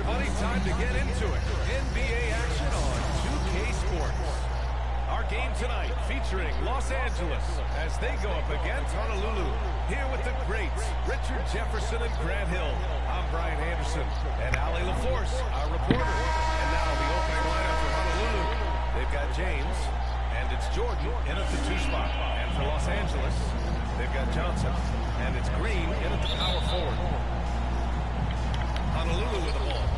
everybody, time to get into it. NBA action on 2K Sports. Our game tonight featuring Los Angeles as they go up against Honolulu. Here with the greats, Richard Jefferson and Grant Hill. I'm Brian Anderson and Ali LaForce, our reporter. And now the opening lineup for Honolulu. They've got James, and it's Jordan in at the 2 spot. And for Los Angeles, they've got Johnson, and it's Green in at the power forward. Honolulu with the ball.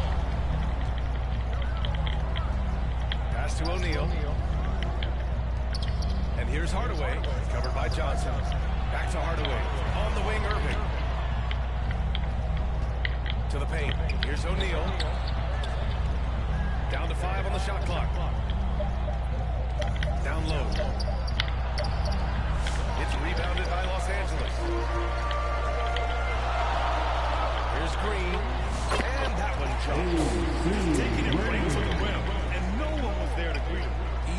Pass to O'Neal. And here's Hardaway, covered by Johnson. Back to Hardaway. On the wing, Irving. To the paint. Here's O'Neal. Down to 5 on the shot clock. Down low. It's rebounded by Los Angeles. Here's Green. And that one jumps. Taking it right to the rim. And no one was there to greet him.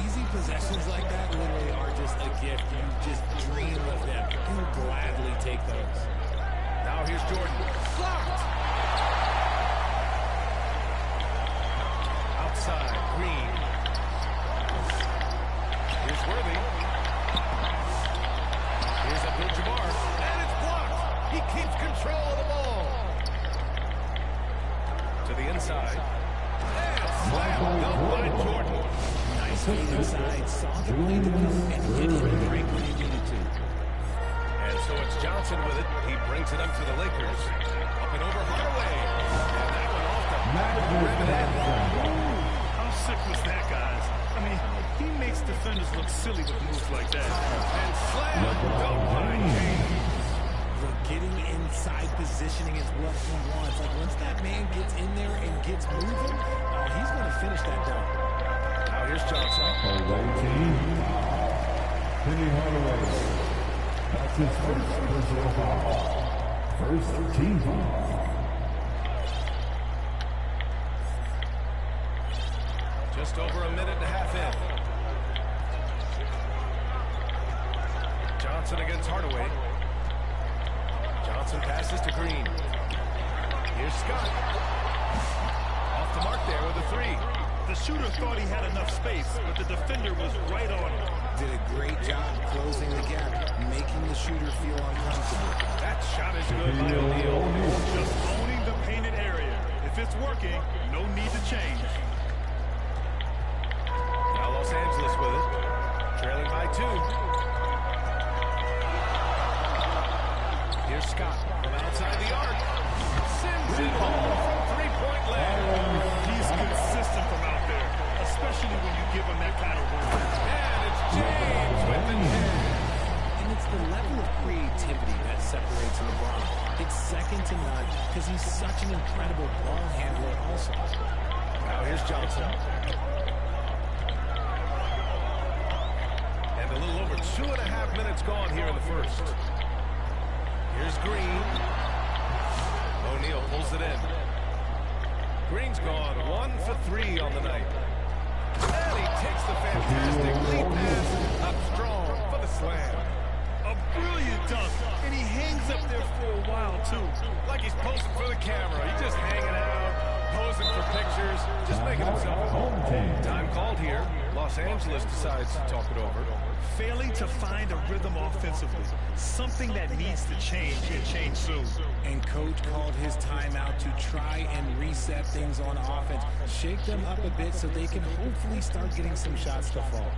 Easy possessions like that literally are just a gift. You just dream of them. You gladly take those. Now here's Jordan. Blocked. Outside, Green. Here's Worthy. Here's Abdul-Jabbar. And it's blocked. He keeps control of the ball. To the inside. And slam dunk by Jordan. Nice feet inside, saw the play to come, and hit him right when he needed to. And so it's Johnson with it. He brings it up to the Lakers. Up and over Hardaway. And that one off the rim and in. How sick was that, guys? I mean, he makes defenders look silly with moves like that. And slam dunk by James. Look, getting inside positioning is what he wants. Like, once that man gets in there and gets moving, he's going to finish that dunk. Now here's Johnson. Penny Hardaway. That's his first personal foul. First team foul. Just over a minute and a half in. Johnson against Hardaway. Johnson passes to Green. Here's Scott. Off the mark there with a 3. The shooter thought he had enough space, but the defender was right on him. Did a great job closing the gap, making the shooter feel uncomfortable. That shot is good by O'Neal. Just owning the painted area. If it's working, no need to change. Now Los Angeles with it. Trailing by 2. Here's Scott from outside the arc. Sends it home from 3-point land. He's consistent from out there, especially when you give him that kind of work. And it's James with the 10. And it's the level of creativity that separates LeBron. It's second to none because he's such an incredible ball handler also. Now here's Johnson. And a little over 2.5 minutes gone here in the first. Here's Green. O'Neal pulls it in. Green's gone 1 for 3 on the night. And he takes the fantastic lead pass up strong for the slam. A brilliant dunk, and he hangs up there for a while, too. Like he's posing for the camera. He's just hanging out, posing for pictures, just making himself at home. Time called here. Los Angeles decides to talk it over. Failing to find a rhythm offensively. Something that needs to change and change soon. And coach called his timeout to try and reset things on offense. Shake them up a bit so they can hopefully start getting some shots to fall.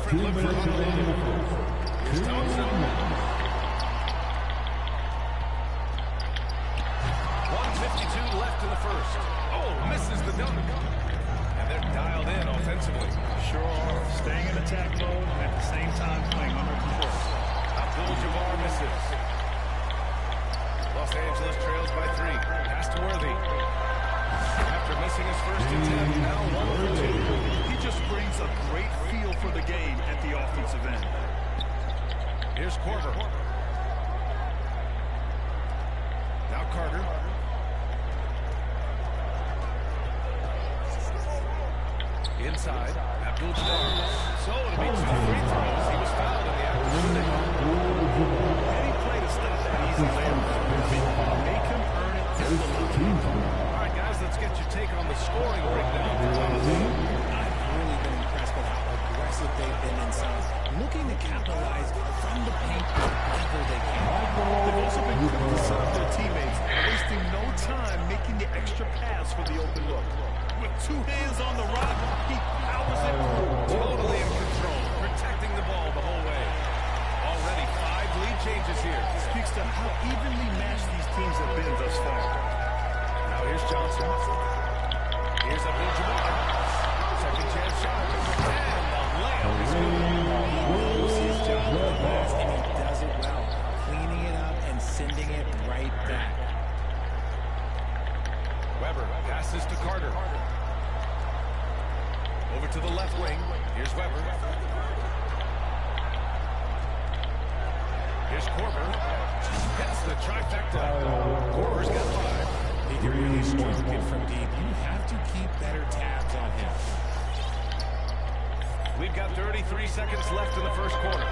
different look for Honolulu. Here's Thompson. 1:52 left in the first. Oh, misses the dunk. And they're dialed in offensively. Sure are. Staying in attack mode at the same time playing under control. Abdul-Jabbar misses. Los Angeles trails by 3. Pass to Worthy. After missing his first attempt, now 1 for 2. He just brings a great feel for the game at the offensive end. Here's Korver. Now Carter. Inside, Abdul-Jabbar. So it'll be 2 free throws. He was fouled in the act of shooting. Any play to stop that easy layup. Make him earn it. All right, guys, let's get your take on the scoring breakdown for Honolulu. I've really been impressed with how aggressive they've been inside, looking to capitalize from the paint whenever they can. They've also been quick to set up their teammates, wasting no time making the extra pass for the open look. With 2 hands on the rock, he powers it through. Totally in control, protecting the ball the whole way. Already 5 lead changes here. Speaks to how evenly matched these teams have been thus far. Now here's Johnson. Here's Abdul-Jabbar. Second chance shot. And the layup is good. He knows his job on glass, and he does it well, cleaning it up and sending it right back. Weber passes to Carter. Over to the left wing. Here's Weber. Here's Korver. Gets the trifecta. Korver's got 5. He can really stroke it from deep. You have to keep better tabs on him. We've got 33 seconds left in the first quarter.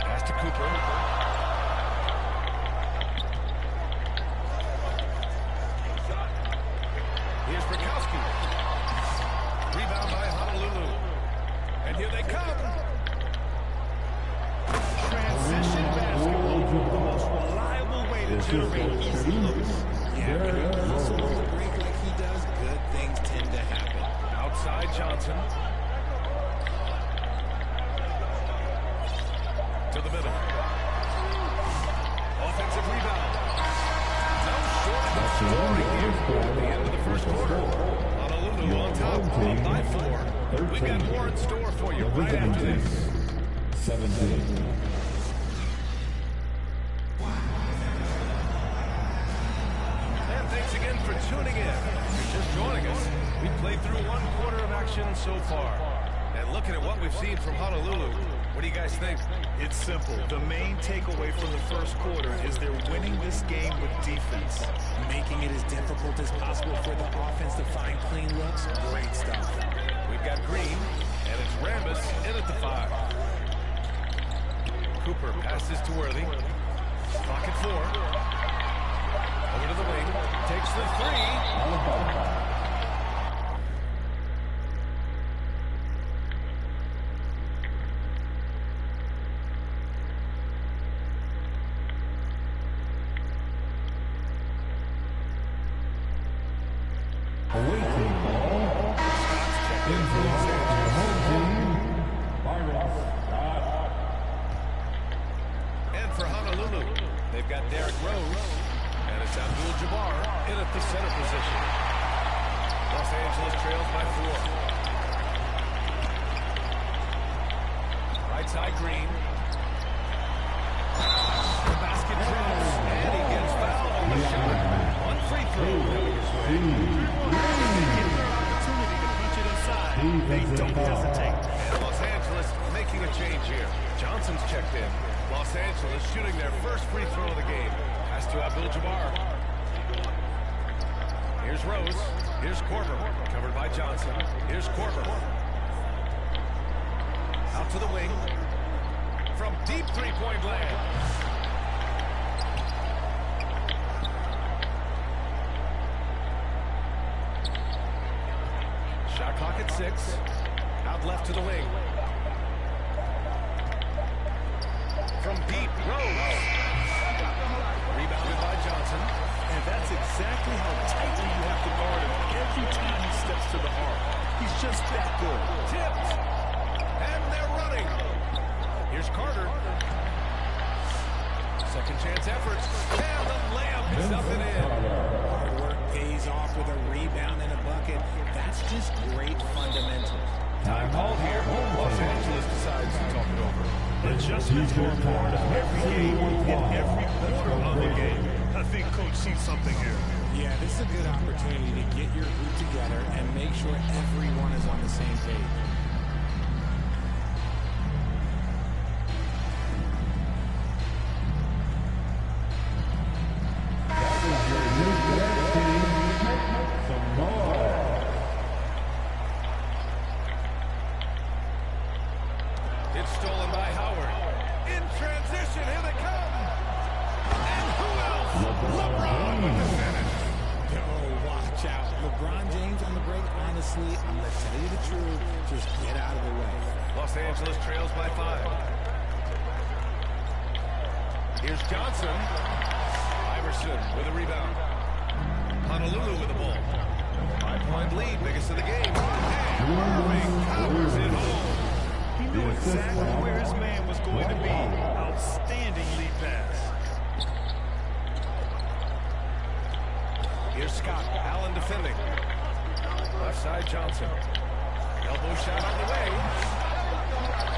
Pass to Cooper. Here's Brakowski. Rebound by Honolulu. And here they come. Transition basketball, the most reliable way to generate easy looks. Yeah, when he hustles the break like he does, good things tend to happen. Outside Johnson. To the middle. Offensive rebound. No shortage of scoring here at the end of the first quarter. Honolulu on top, up by 4. We've got more in store for you right after this. 17. And thanks again for tuning in. If you're just joining us, we played through 1 quarter of action so far. And looking at what we've seen from Honolulu, what do you guys think? It's simple. The main takeaway from the first quarter is they're winning this game with defense. Making it as difficult as possible for the offense to find clean looks. Great stuff. We've got Green, and it's Rambis in at the 5. Cooper passes to Worthy. Pocket 4. Over to the wing. Takes the 3. Awaiting ball. Into the home team. And for Honolulu, they've got Derrick Rose, and it's Abdul-Jabbar in at the center position. Los Angeles trails by 4. Right side Green. The basket drops, and he gets fouled on the shot. 1 free throw. They don't hesitate. And Los Angeles making a change here. Johnson's checked in. Los Angeles shooting their first free throw of the game. Pass to Abdul-Jabbar. Here's Rose. Here's Korver. Covered by Johnson. Here's Korver. Out to the wing. From deep three-point land. Shot clock at 6. Out left to the wing. From deep, Rose. Rebounded by Johnson. And that's exactly how tightly you have to guard him every time he steps to the arc. He's just that good. Tipped. Here's Carter. Second chance efforts. And the layup is up and in. Hard work pays off with a rebound and a bucket. That's just great fundamentals. Time called here. Los Angeles decides to talk it over. Adjustments are a part of every game in every quarter of the game. I think Coach sees something here. Yeah, this is a good opportunity to get your group together and make sure everyone is on the same page. It's stolen by Howard. In transition, here they come. And who else? LeBron with the finish. Oh, watch out. LeBron James on the break, honestly, I'm going to tell you the truth. Just get out of the way. Los Angeles trails by 5. Here's Johnson. Iverson with a rebound. Honolulu with the ball. 5-point lead, biggest of the game. And Irving powers it home. He knew exactly where his man was going to be. Outstanding lead pass. Here's Scott. Allen defending. Left side Johnson. Elbow shot on the way.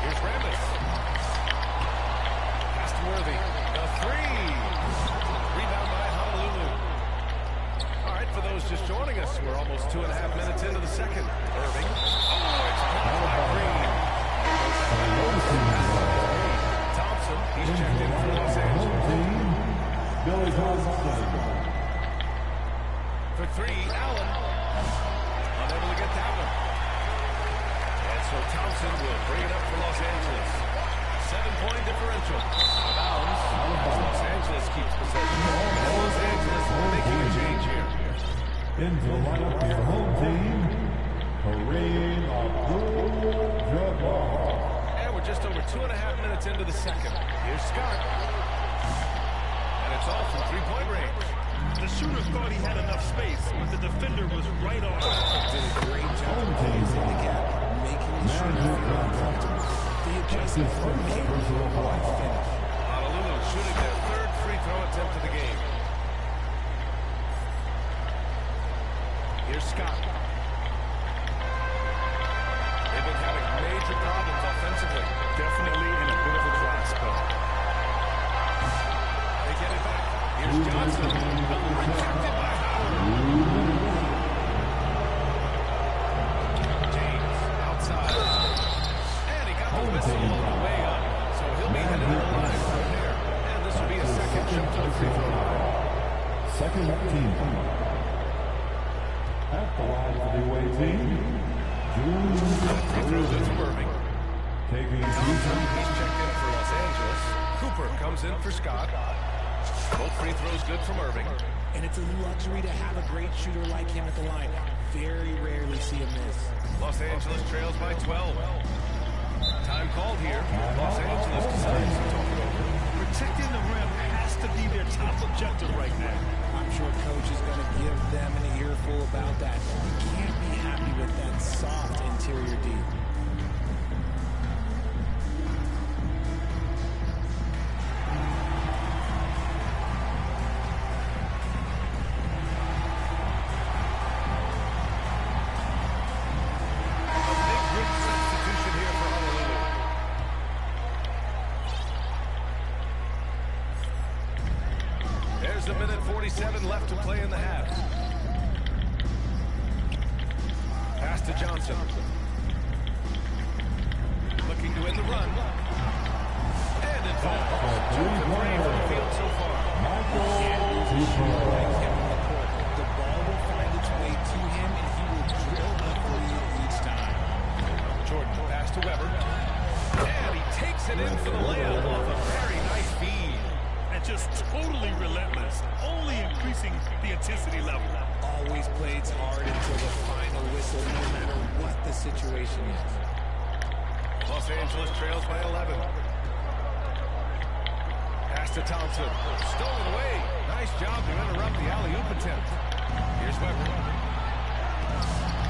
Here's Rambis. Pass to Worthy. The three. Rebound by Honolulu. All right, for those just joining us, we're almost 2.5 minutes into the second. Irving. Oh, it's blocked by Green. Thompson, he's checked in for Los Angeles. Billy Thompson. For 3, Allen. Unable to get that one. And so Thompson will bring it up for Los Angeles. 7-point differential. Bounds. Los Angeles keeps possession. And Los Angeles making a change here. Into the lineup for your home team, Kareem Abdul-Jabbar. And we're just over 2.5 minutes into the second. Here's Scott. And it's all from 3-point range. The shooter thought he had enough space, but the defender was right on. Did a great job of closing the gap, making the shooter feel uncomfortable. The adjustment for me was a wide finish. Honolulu shooting their 3rd free throw attempt of the game. Here's Scott. They've been having major problems offensively. Definitely in a bit of a dry spell. They get it back. Here's Johnson. Rejected by Howard. James outside. And he got the whistle on the way up. So he'll be headed to the line from there. And this will be a second trip to the free throw line. Second team. At the line for the away team, Free throw good from Irving. taking Thompson, he's checked in for Los Angeles. Cooper comes in for Scott. Both free throws good from Irving. And it's a luxury to have a great shooter like him at the line. Very rarely see him miss. Los Angeles trails by 12. Time called here. Los Angeles decides to talk it over. Protecting the rim has to be their top objective right now. I'm sure coach is going to give them an earful about that. You can't be happy with that soft interior D. There's a minute 47 left to play in the half. Pass to Johnson. Looking to end the run. And it falls. 2 for 3 from the field so far. The ball will find its way to him, and he will drill a three each time. Jordan, pass to Weber. And he takes it in for the layup off a very nice feed. And just totally relentless, only increasing the intensity level. Always plays hard until the final whistle, no matter what the situation is. Los Angeles trails by 11. Pass to Thompson. Stolen away. Nice job to interrupt the alley-oop attempt. Here's Weber.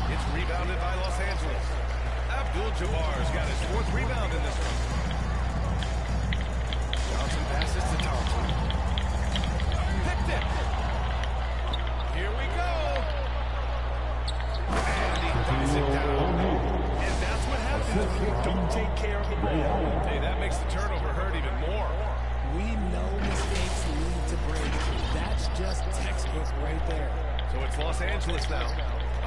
It's rebounded by Los Angeles. Abdul-Jabbar's got his 4th rebound in this one. Johnson passes to Thompson. Picked it. Here we go. And he ties it down. And that's what happens when you don't take care of the ball. Hey, that makes the turnover hurt even more. We know mistakes lead to breaks. That's just textbook right there. So it's Los Angeles now.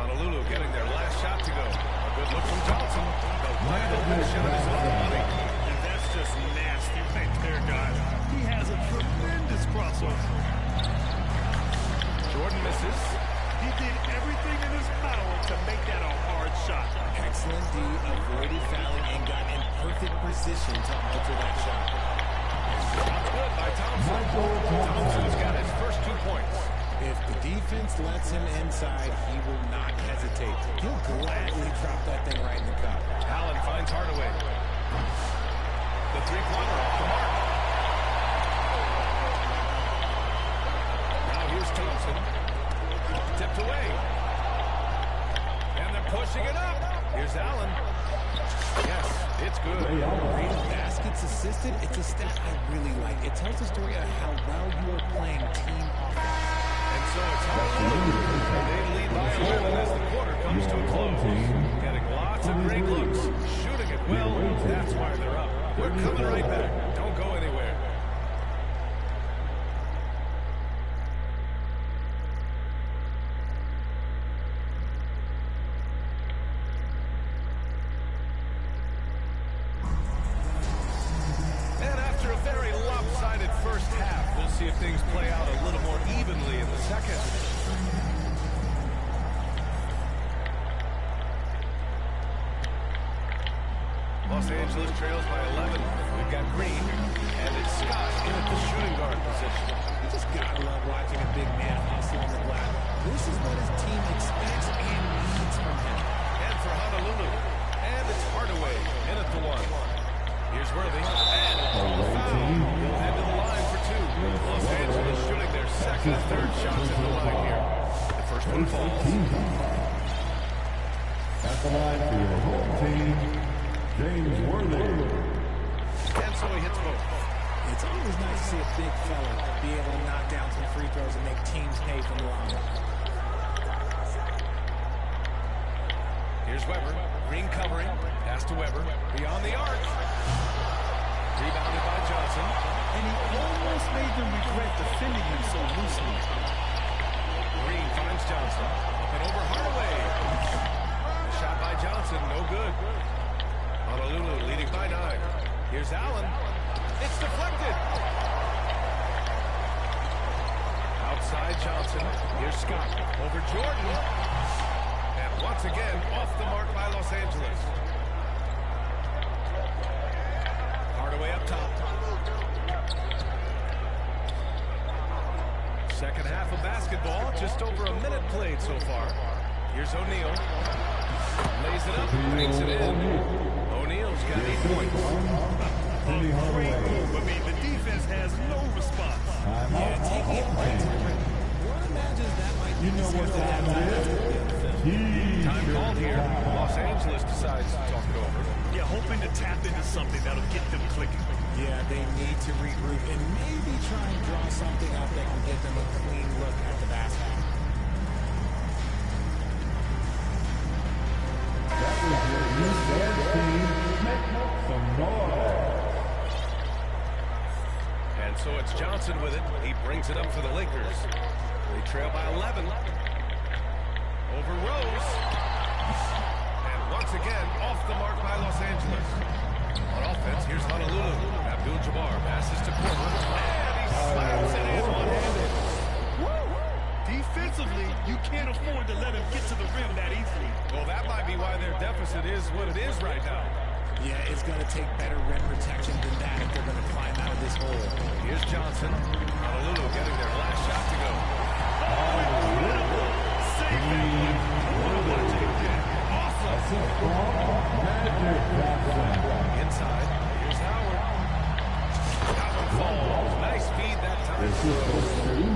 Honolulu getting their last shot to go. A good look from Johnson. The wide open shot is on the money. And that's just nasty right there, guys. He has a tremendous crossover. Jordan misses. He did everything in his power to make that a hard shot. Excellent D, avoided fouling and got in perfect position to alter that shot. Shot good by Thompson. Thompson's got his first 2 points. If the defense lets him inside, he will not hesitate. He'll gladly drop that thing right in the cup. Allen finds Hardaway. The three-pointer off the mark. Now here's Thompson. Tipped away. And they're pushing it up. Here's Allen. Yes, it's good. Rate of baskets assisted, it's a stat I really like. It tells the story of how well you are playing team offense. And so it's Honolulu. They lead by 11 as the quarter comes to a close. Getting lots of great looks. Shooting it well. That's why they're up. We're coming right back. Don't go anywhere. And after a very lopsided first half, we'll see if things play out a little more evenly in the second. Los Angeles trails by 11. We've got Green, and it's Scott in at the shooting guard position. You just gotta love watching a big man hustle on the glass. This is what his team expects and needs from him. And for Honolulu, and it's Hardaway in at the one. Here's Worthy, and a foul. He'll head to the line for 2. Los Angeles shooting their second and third shots at the line here. The first one falls. At the line for your home team, James Worthy. And so he hits both. It's always nice to see a big fella be able to knock down some free throws and make teams pay from the line. Here's Weber. Green covering. Pass to Weber. Beyond the arc. Rebounded by Johnson. And he almost made them regret defending him so loosely. Green finds Johnson. Up and over Hardaway. The shot by Johnson. No good. Honolulu leading by 9. Here's Allen. It's deflected. Outside Johnson. Here's Scott. Over Jordan. And once again, off the mark by Los Angeles. Hardaway up top. Second half of basketball. Just over a minute played so far. Here's O'Neal. Lays it up. Makes it in. O'Neal's got 8 points. A great move. I mean, the defense has no response. Yeah, taking it right to the rim. One imagines that might be the sort of Time called here. Los Angeles decides to talk it over. Yeah, hoping to tap into something that'll get them clicking. Yeah, they need to regroup and maybe try and draw something up that can get them a clean look at the basket. That was your new band team. Make some noise. And so it's Johnson with it. He brings it up for the Lakers. They trail by 11. Over Rose. And once again, off the mark by Los Angeles. On offense, here's Honolulu. Abdul-Jabbar passes to Porter. And he slams it in one-handed. Defensively, you can't afford to let him get to the rim that easily. Well, that might be why their deficit is what it is right now. Yeah, it's going to take better rim protection than that if they're going to climb out of this hole. Here's Johnson. Honolulu getting their last shot to go. Save that one. I want to watch it again. Awesome. Inside. Here's Howard. That one falls. Nice feed that time.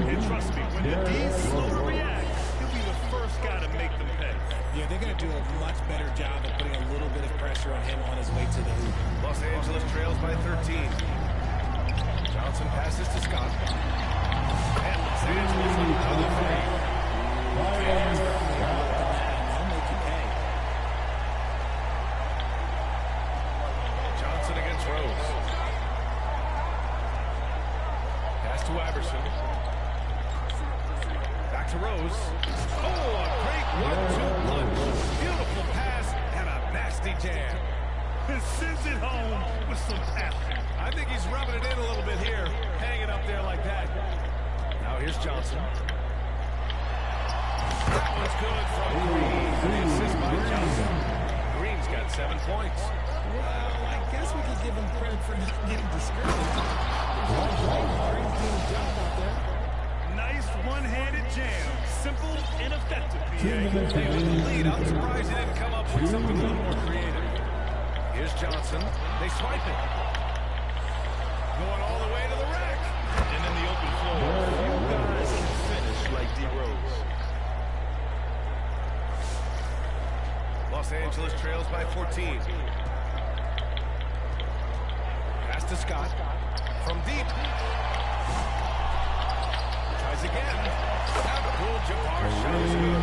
And trust me, when the D's slow to react, he'll be the first guy to make them pay. Yeah, they're going to do a much better job of putting a little bit of pressure on him on his way to the hoop. Los Angeles trails by 13. Johnson passes to Scott. And Los Angeles with another three. They'll make you pay. Johnson against Rose. Pass to Iverson. Back to Rose. Oh, a great 1-2 punch. Beautiful pass and a nasty jam. He sends it home with some passion. I think he's rubbing it in a little bit here, hanging up there like that. Now here's Johnson. That one's good from Green. The assist by Johnson. Green's got 7 points. Well, I guess we could give him credit for not getting discouraged. Green's doing a job out there. Nice one-handed jam. Simple and effective, Hey, with the lead, I'm surprised he didn't come up with something a little more creative. Here's Johnson. They swipe it. Going all the way to the rack. And in the open floor, you guys can finish like D. Rose. Los Angeles trails by 14. Pass to Scott. From deep. Tries again. Abdul-Jabbar shows good.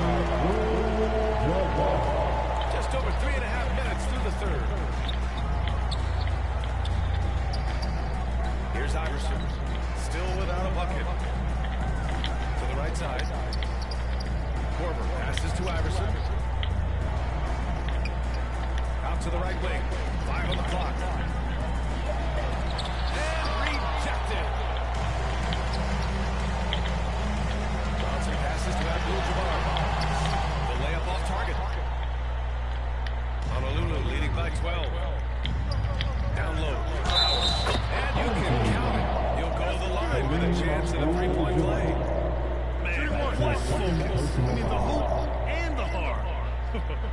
Just over 3.5 minutes through the third. Here's Iverson. Still without a bucket. To the right side. Korver passes to Iverson. Out to the right wing. 5 on the clock. And rejected. Johnson passes to Abdul-Jabbar. The layup off target. Honolulu leading by 12. Down low. And you can count it. He'll go to the line with a chance at a three-point play. Man, what focus. I mean, the hoop and the heart.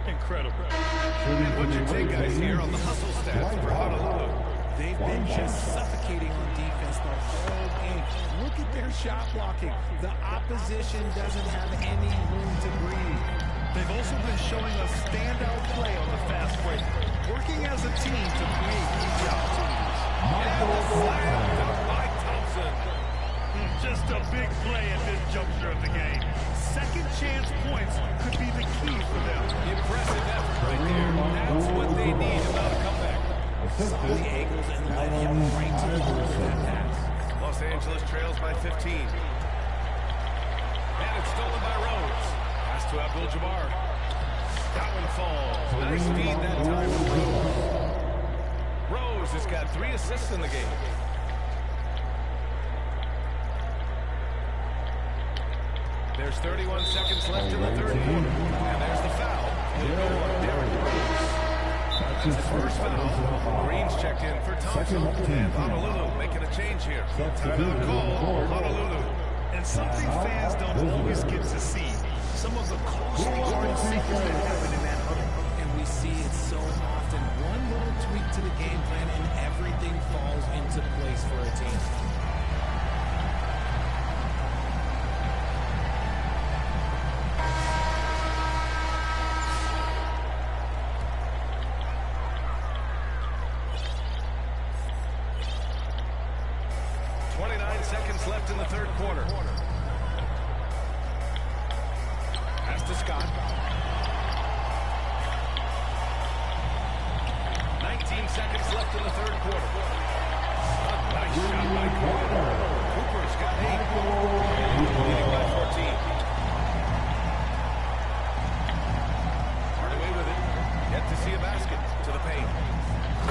Incredible. And what's your take, guys, here on the hustle stats for Honolulu? They've been just suffocating on defense the whole game. Look at their shot blocking. The opposition doesn't have any room to breathe. They've also been showing us standout play on the fast break, working as a team to create easy opportunities. Slam dunk by Thompson. Just a big play at this juncture of the game. Second chance points could be the key for them. Impressive effort right there. That's what they need about a comeback. Saw the angles and led him right to the ball with that pass. Los Angeles trails by 15. And it's stolen by Rose. Pass to Abdul-Jabbar. That one falls. Nice feed that time from Rose. Rose has got 3 assists in the game. There's 31 seconds left in the third quarter. And there's the foul. He'll go on Derrick Rose. That's his first foul. Green's checked in for Thompson. And Honolulu making a change here. Timeout call, Honolulu. And something fans don't always get to see. Some of the closely guarded secrets that happen in that huddle. And we see it so often. One little tweak to the game plan and everything falls into place for a team. Seconds left in the third quarter. Pass to Scott. 19 seconds left in the third quarter. A nice shot by Cooper. Cooper's got 8. Leading by 14. Hardaway with it. Yet to see a basket to the paint.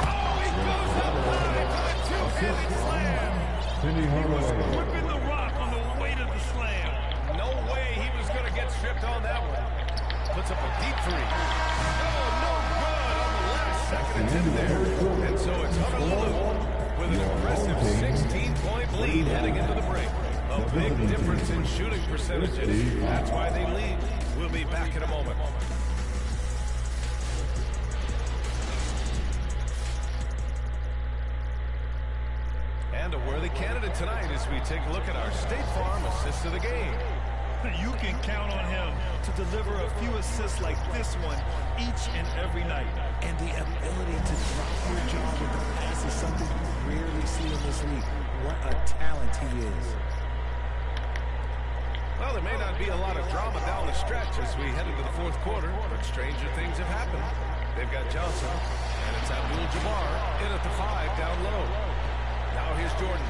Oh, he goes up high. 2-handed slam. He was whipping the rock on the way to the slam. No way he was going to get stripped on that one. Puts up a deep 3. Oh, no good on the last second attempt there. And so it's Honolulu with an impressive 16-point lead heading into the break. A big difference in shooting percentages. That's why they lead. We'll be back in a moment. And a worthy candidate tonight as we take a look at our State Farm assist of the game. You can count on him to deliver a few assists like this one each and every night. And the ability to drop your jaw with the pass is something you rarely see in this league. what a talent he is. Well, there may not be a lot of drama down the stretch as we head into the fourth quarter, but stranger things have happened. They've got Johnson, and it's Abdul-Jabbar in at the 5 down low. Now here's Jordan.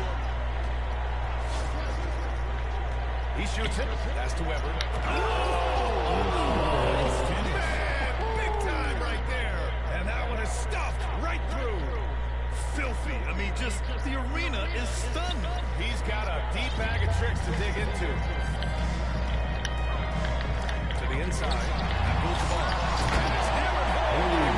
He shoots it. That's to Weber. Nice finish. Man, big time right there. And that one is stuffed right through. Filthy. I mean, just the arena is stunned. He's got a deep bag of tricks to dig into. To the inside. Abdul-Jabbar. And it's hammered home.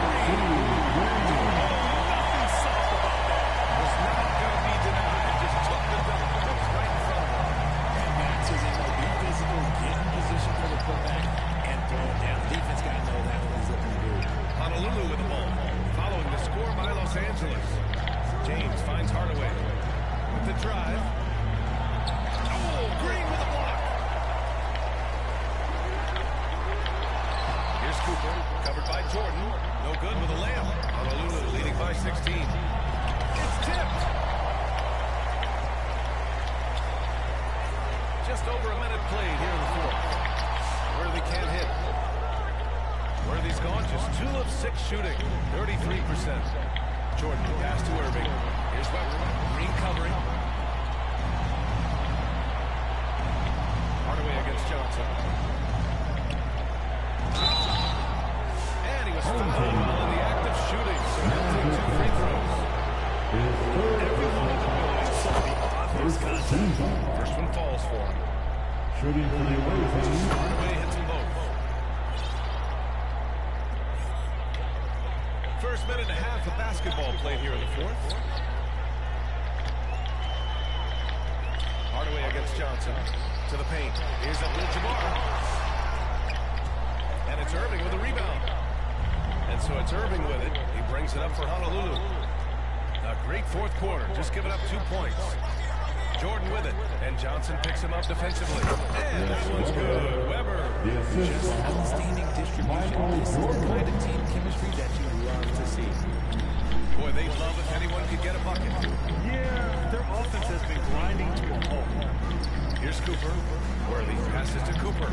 Nothing soft about that. Was not going to be denied. Just took the dunk. Looks right in front of him. And Max is able to be physical, get in position for the putback, and throw it down. Defense got to know that what he's looking to do. Honolulu with the ball. Following the score by Los Angeles. James finds Hardaway with the drive. Oh, Green with a block. Here's Cooper, covered by Jordan. No good with a layup. Honolulu leading by 16. It's tipped. Just over a minute played here in the fourth. Worthy can't hit. Worthy's gone just 2 of 6 shooting, 33%. Jordan pass to Irving. Here's Weber. Green covering. Hardaway against Johnson. And he was fouled while in the act of shooting, so he'll take 2 free throws. Everyone in the building saw the obvious contact. First one falls for him. Shooting for the away team. Hardaway hits them both. First minute and a half of basketball played here in the fourth. Hardaway against Johnson. To the paint. Here's Abdul-Jabbar. And it's Irving with a rebound. And so it's Irving with it. He brings it up for Honolulu. A great fourth quarter. Just giving up 2 points. Jordan with it. And Johnson picks him up defensively. And that one's good. Weber. Just outstanding distribution. This is the kind of team chemistry that you love to see. Boy, they'd love if anyone could get a bucket. Yeah, their offense has been grinding to a halt. Here's Cooper. Worthy passes to Cooper.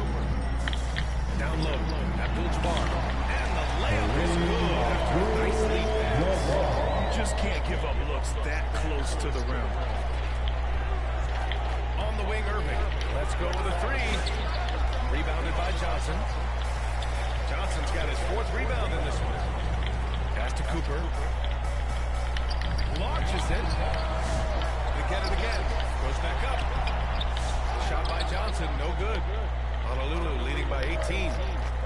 Down low. Abdul-Jabbar. And the layup is good after a nice lead pass. You just can't give up looks that close to the rim. On the wing, Irving. Let's go with a 3. Rebounded by Johnson. Johnson's got his 4th rebound in this one. Pass to Cooper. Launches it. They get it again. Goes back up. Shot by Johnson. No good. Honolulu leading by 18.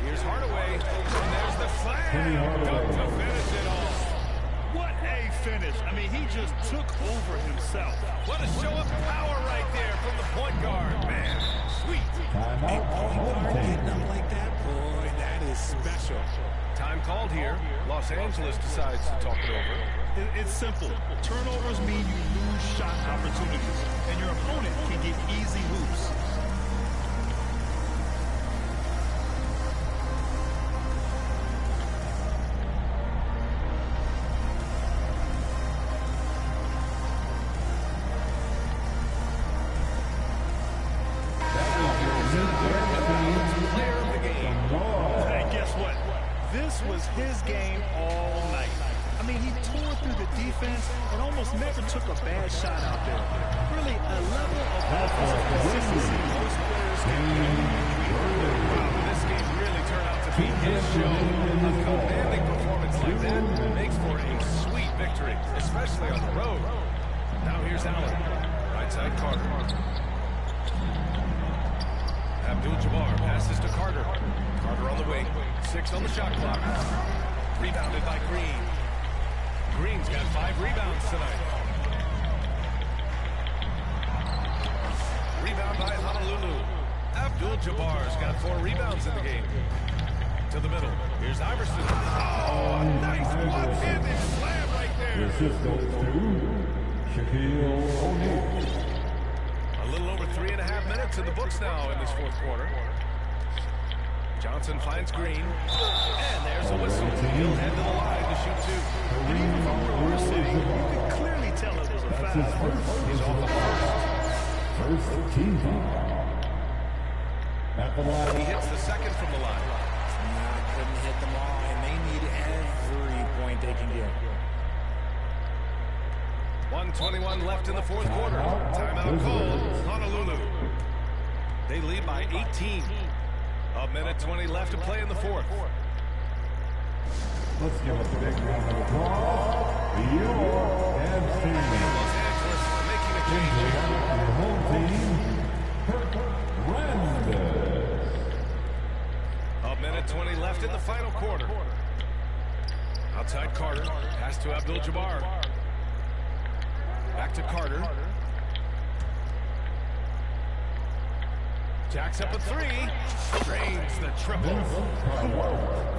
Here's Hardaway. And there's the slam. Dunk to finish it off. What a finish. I mean, he just took over himself. What a show of power right there from the point guard. Man, sweet. A point guard getting up like that, boy, that is special. Time called here. Los Angeles decides to talk it over. It's simple. Turnovers mean you lose shot opportunities, and your opponent can get easy hoops. Player of the game. And guess what? This was his game all night. I mean, he tore through the defense and almost never took a bad shot out there. Really, a level of offensive consistency most players can Wow, this game really turned out to be his show. A commanding performance like that makes for a sweet victory, especially on the road. Now here's Allen. Right side Carter. Abdul-Jabbar passes to Carter. Carter on the wing. 6 on the shot clock. Rebounded by Green. Green's got 5 rebounds tonight. Rebound by Honolulu. Abdul-Jabbar's got 4 rebounds in the game. To the middle. Here's Iverson. Oh, a nice one-handed slam right there. Assist goes to Shaquille O'Neal. A little over 3.5 minutes in the books now in this fourth quarter. Johnson finds Green. And there's a whistle. He'll head to the line to shoot 2. Even from where we're sitting, you can clearly tell it was a foul. That's his first team foul. At the line. He hits the second from the line. Couldn't hit them all, and they need every point they can get. 1:21 left in the fourth quarter. Timeout called, Honolulu. They lead by 18. A minute 20 left to play in the fourth. Let's give us a big round of applause. Your and team. Los Angeles making a change. Your home team, Hernandez. A minute 20 left in the final quarter. Outside Carter. Pass to Abdul-Jabbar. Back to Carter. Jacks up a three. Drains the triple.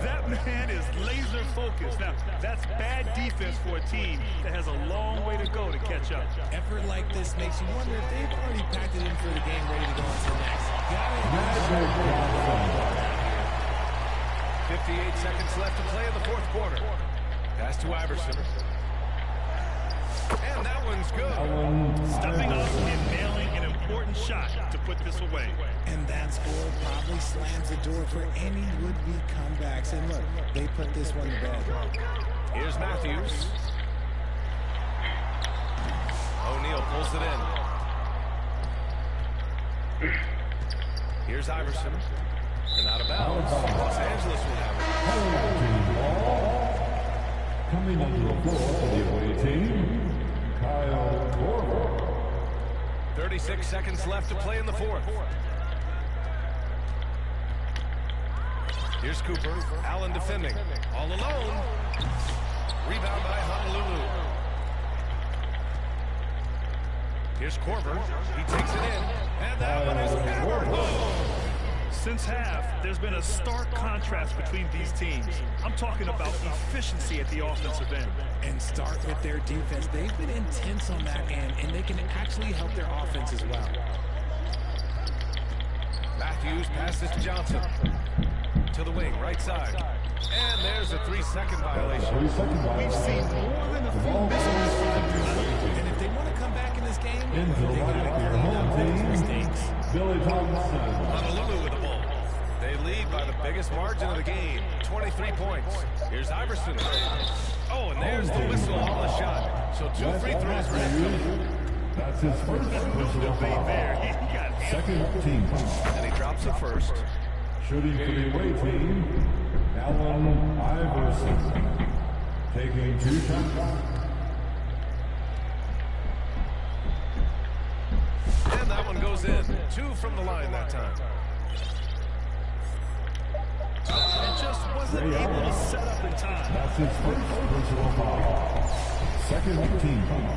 That man is laser focused. Now, that's bad defense for a team that has a long way to go to catch up. Effort like this makes you wonder if they've already packed it in for the game, ready to go on to the next. Got it. 58 seconds left to play in the fourth quarter. Pass to Iverson. And that one's good. Stepping up and nailing an important shot to put this away. And that score probably slams the door for any would-be comebacks. And look, they put this one to bed. Here's Matthews. O'Neal pulls it in. Here's Iverson. And out of bounds. Los Angeles will have it. Coming onto the floor for the away team, Kyle Korver. 36 seconds left to play in the fourth. Here's Cooper. Allen defending. All alone. Rebound by Honolulu. Here's Korver. He takes it in. And that one is hammered home. Since half, there's been a stark contrast between these teams. I'm talking about efficiency at the offensive end. And start with their defense. They've been intense on that end, and they can actually help their offense as well. Matthews passes to Johnson. To the wing, right side. And there's a 3-second violation. We've seen more than a few misses. And if they want to come back in this game, Into the they got right to of your clean up home those team, mistakes. Billy Thompson. Honolulu with the ball. They lead by the biggest margin of the game, 23 points. Here's Iverson. Oh, and there's the whistle on the shot. So 2 free throws for him. That's his first personal foul. Second team foul. And he drops the first. Shooting for the away team, Allen Iverson. Taking 2 shots. And that one goes in. 2 from the line that time. And just wasn't able to set up in time. That's his first personal foul. Second team foul.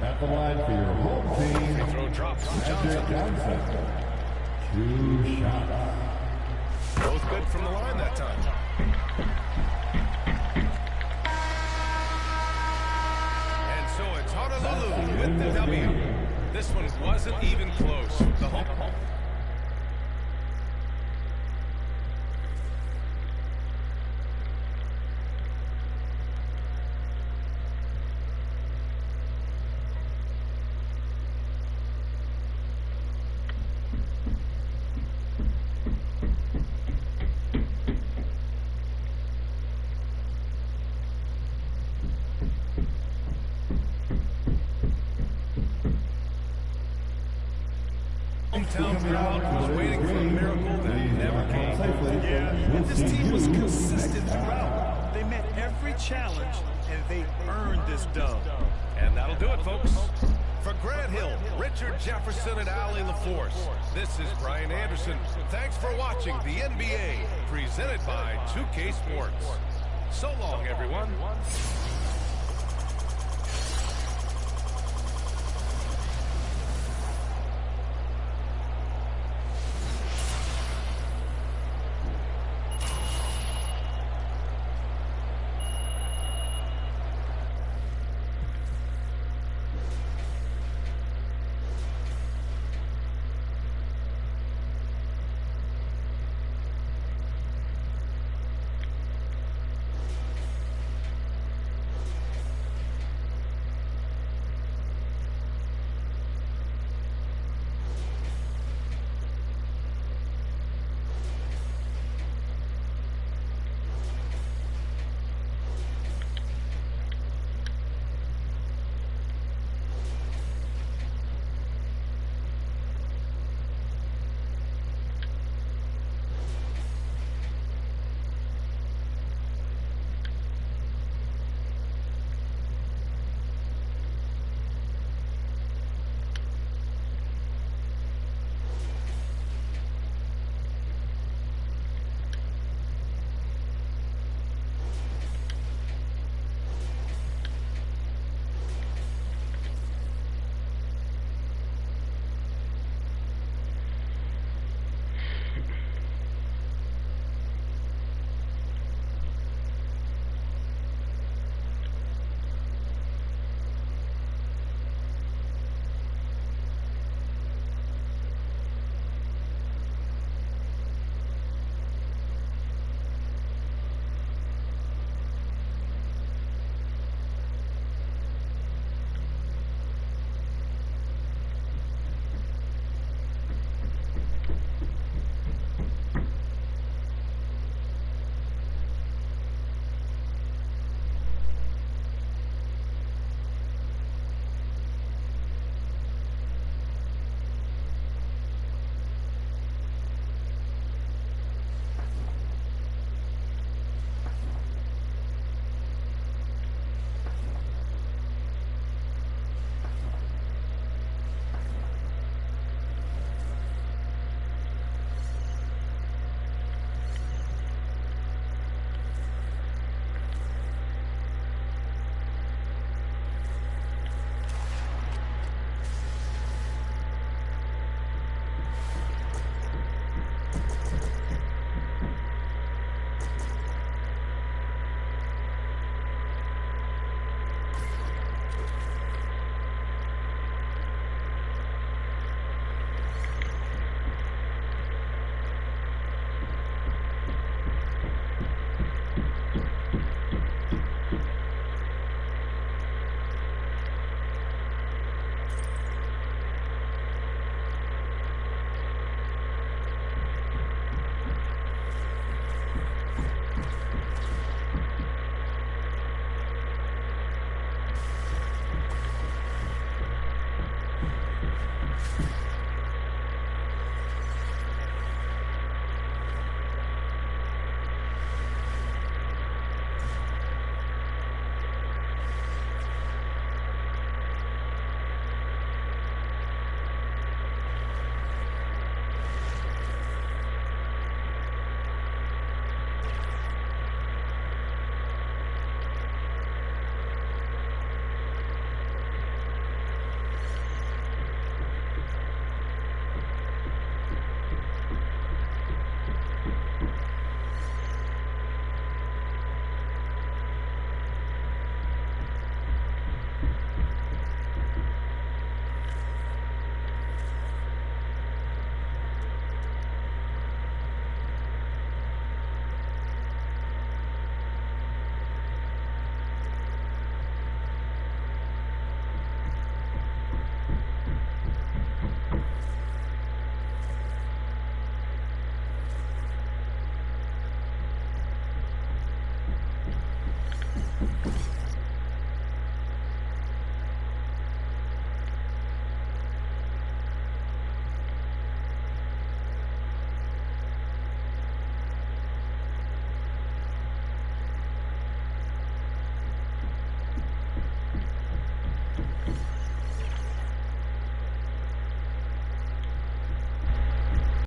At the line for your home team, Free throw drops from Magic Johnson. Johnson. 2 shots. Both good from the line that time. And so it's Honolulu with the W. This one wasn't even close. The home. Hometown crowd was waiting for a miracle that never came. Yeah, and this team was consistent throughout. They met every challenge, and they earned this dub. And that'll do it, folks. For Grant Hill, Richard Jefferson, and Allie LaForce, this is Brian Anderson. Thanks for watching the NBA, presented by 2K Sports. So long, everyone.